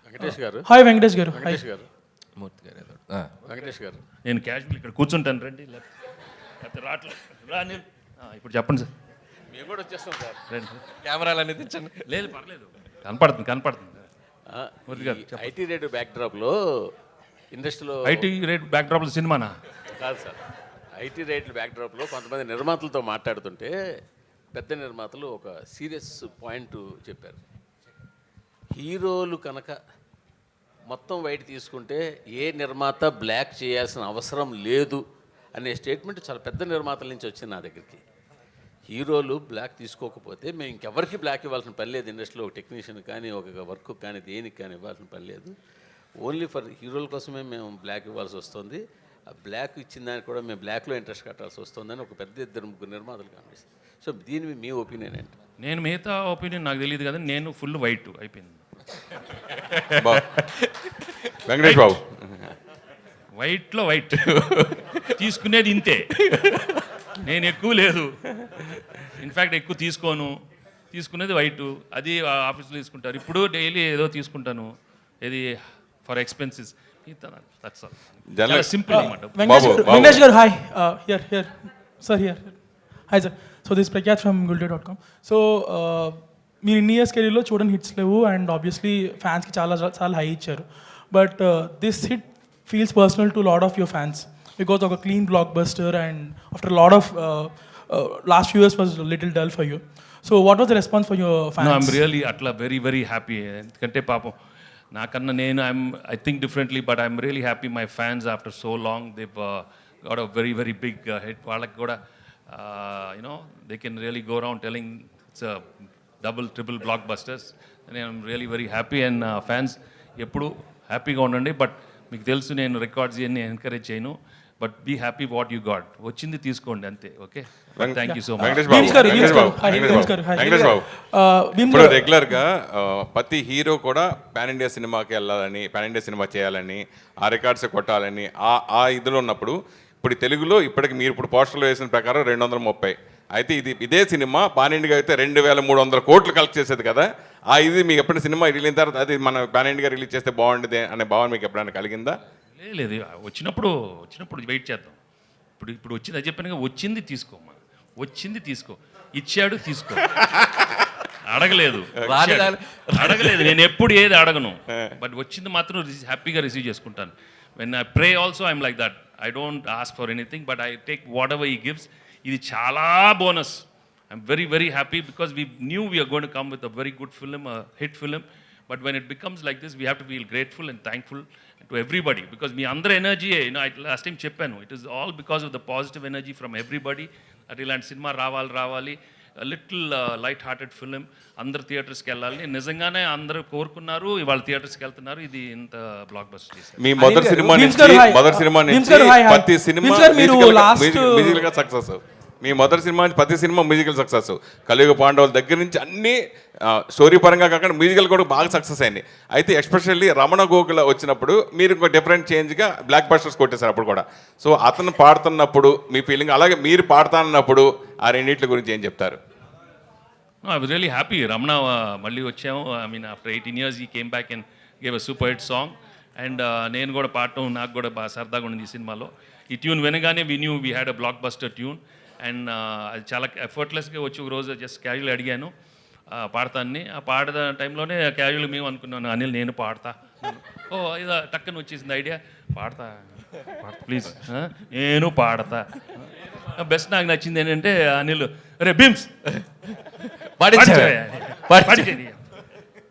వెంకటేష్ గారు. హాయ్ వెంకటేష్ గారు. వెంకటేష్ గారు. మూర్తి గారు ఏదో. వెంకటేష్ గారు. నేను క్యాజువల్ ఇక్కడ కూర్చుంటాను రండి, లేకపోతే రా నేను ఇప్పుడు చెప్పండి సార్. మేము కూడా వచ్చేస్తాం సార్. రండి. కెమెరాలు అనేది తెచ్చండి. లేదు పర్లేదు, కనపడుతుంది. మూర్తి గారు చెప్పండి. ఐటీ రేట్ బ్యాక్డ్రాప్లో ఇండస్ట్రీలో ఐటీ రేట్ బ్యాక్డ్రాప్లో సినిమానా? కాదు సార్, ఐటీ రేట్ల బ్యాక్డ్రాప్లో కొంతమంది నిర్మాతలతో మాట్లాడుతుంటే పెద్ద నిర్మాతలు ఒక సీరియస్ పాయింట్ చెప్పారు. హీరోలు కనుక మొత్తం వైట్ తీసుకుంటే ఏ నిర్మాత బ్లాక్ చేయాల్సిన అవసరం లేదు అనే స్టేట్మెంట్ చాలా పెద్ద నిర్మాతల నుంచి వచ్చింది నా దగ్గరికి. హీరోలు బ్లాక్ తీసుకోకపోతే మేము ఇంకెవరికి బ్లాక్ ఇవ్వాల్సిన పని లేదు. ఇండస్ట్రీలో ఒక టెక్నీషియన్ కానీ ఒక వర్క్ కానీ దేనికి కానీ ఇవ్వాల్సిన పని లేదు. ఓన్లీ ఫర్ హీరోల కోసమే మేము బ్లాక్ ఇవ్వాల్సి వస్తుంది. ఆ బ్లాక్ ఇచ్చిన దానికి కూడా మేము బ్లాక్లో ఇంట్రెస్ట్ కట్టాల్సి వస్తుందని ఒక పెద్ద ఇద్దరు ముగ్గురు నిర్మాతలు కనిపిస్తుంది. సో దీని మీ ఒపీనియన్ ఏంటి? నేను మిగతా ఒపీనియన్ నాకు తెలియదు కదా, నేను ఫుల్ వైట్ అయిపోయింది. వెంకటేష్ బాబు వైట్లో వైట్ తీసుకునేది ఇంతే, నేను ఎక్కువ లేదు, ఇన్ఫ్యాక్ట్ ఎక్కువ తీసుకునేది వైట్. అది ఆఫీస్లో తీసుకుంటారు. ఇప్పుడు డైలీ ఏదో తీసుకుంటాను, ఇది ఫర్ ఎక్స్పెన్సెస్. సింపుల్ అనమాట. వెంకటేష్ గారు hi. Here sir, here hi sir. So this Prakhyat from gulday.com. So మీరు ఇన్ని ఇయర్స్ కెరీర్లో చూడని హిట్స్ లేవు అండ్ ఆబ్వియస్లీ ఫ్యాన్స్కి చాలా హై ఇచ్చారు. But this hit feels personal to a lot of your fans because of a clean blockbuster and after a lot of last few years was a little dull for you. So what was the response for your fans? No, I'm really atla very happy. Endukante paapam nakanna nenu I think differently, but I'm really happy my fans after so long they've got a very big hit. Vallaki kuda they can really go around telling it's a triple blockbusters, and I'm really very happy. And fans eppudu happy ga undandi. But మీకు తెలుసు నేను records ఇవన్నీ encourage చేయను. But be happy what you got, వచ్చింది తీసుకోండి అంతే. Okay, thank you so much. Venkatesh Babu ఇప్పుడు regular గా ప్రతి హీరో కూడా పాన్ ఇండియా సినిమాకి వెళ్ళాలని, పాన్ ఇండియా సినిమా చేయాలని, ఆ రికార్డ్స్ కొట్టాలని ఆ ఇదిలో ఉన్నప్పుడు ఇప్పుడు తెలుగులో ఇప్పటికి మీరు ఇప్పుడు పోస్టర్లో వేసిన ప్రకారం 230. అయితే ఇదే సినిమా పాన్ ఇండియా అయితే 2300 కోట్లు కలెక్ట్ చేసేది కదా. ఇది మీకు ఎప్పుడైనా సినిమా రిలీజ్ తర్వాత అది మన పాన్ ఇండియా రిలీజ్ చేస్తే బాగుంటుంది అనే భావన మీకు ఎప్పుడైనా కలిగిందా? లేదు, వచ్చినప్పుడు వెయిట్ చేద్దాం. ఇప్పుడు వచ్చింది, అది చెప్పాను, వచ్చింది తీసుకోమ్మా, వచ్చింది తీసుకో, ఇచ్చాడు తీసుకో. అడగలేదు, నేను ఎప్పుడు ఏది అడగను. బట్ వచ్చింది మాత్రం హ్యాపీగా రిసీవ్ చేసుకుంటాను. When I pray also I'm like that. I don't ask for anything, but I take what ever he gives. ఇది చాలా bonus. I'm very happy because we knew we are going to come with a very good film, a hit film. But when it becomes like this, we have to feel grateful and thankful to everybody because me andra energy, last time cheppanu, it is all because of the positive energy from everybody. That ilanti cinema ravali, a little light hearted film, andar theaters ki ellali. Nijangane andaru korukunnaru, ivalu theaters ki veltunnaru. Idi inta blockbuster chesam. మీ మొదటి cinema నుంచి ప్రతి cinema musical గా success. మీ మొదటి cinema నుంచి ప్రతి cinema musical success. కలియుగ పాండవుల దగ్గర నుంచి అన్ని స్టోరీ పరంగా కాకుండా మ్యూజికల్ కూడా బాగా సక్సెస్ అయింది. అయితే ఎస్పెషల్లీ రమణ గోకుల వచ్చినప్పుడు మీరు ఇంకో డిఫరెంట్ చేంజ్గా బ్లాక్ బస్టర్స్ కొట్టేశారు అప్పుడు కూడా. సో అతను పాడుతున్నప్పుడు మీ ఫీలింగ్, అలాగే మీరు పాడుతున్నప్పుడు ఆ రెండింటి గురించి ఏం చెప్తారు? I was really happy. Ramana మళ్ళీ వచ్చాము. I mean after 18 years he came back and gave a super hit song. And నేను కూడా పాడటం నాకు కూడా బాగా సరదాగా ఉంది ఈ సినిమాలో. ఈ ట్యూన్ వినగానే we knew we had a blockbuster tune. And అది చాలా ఎఫర్ట్లెస్గా వచ్చి ఒక రోజు జస్ట్ క్యాజువల్ అడిగాను పాడతాన్ని. ఆ పాడే టైంలోనే క్యాజువల్ మేము అనుకున్నాను, అనిల్ నేను పాడతా. ఇది టక్కన వచ్చేసింది ఐడియా, పాడతా ప్లీజ్, నేను పాడతా. బెస్ట్ నాకు నచ్చింది ఏంటంటే అనిల్, అరే బిమ్స్ పాడించేది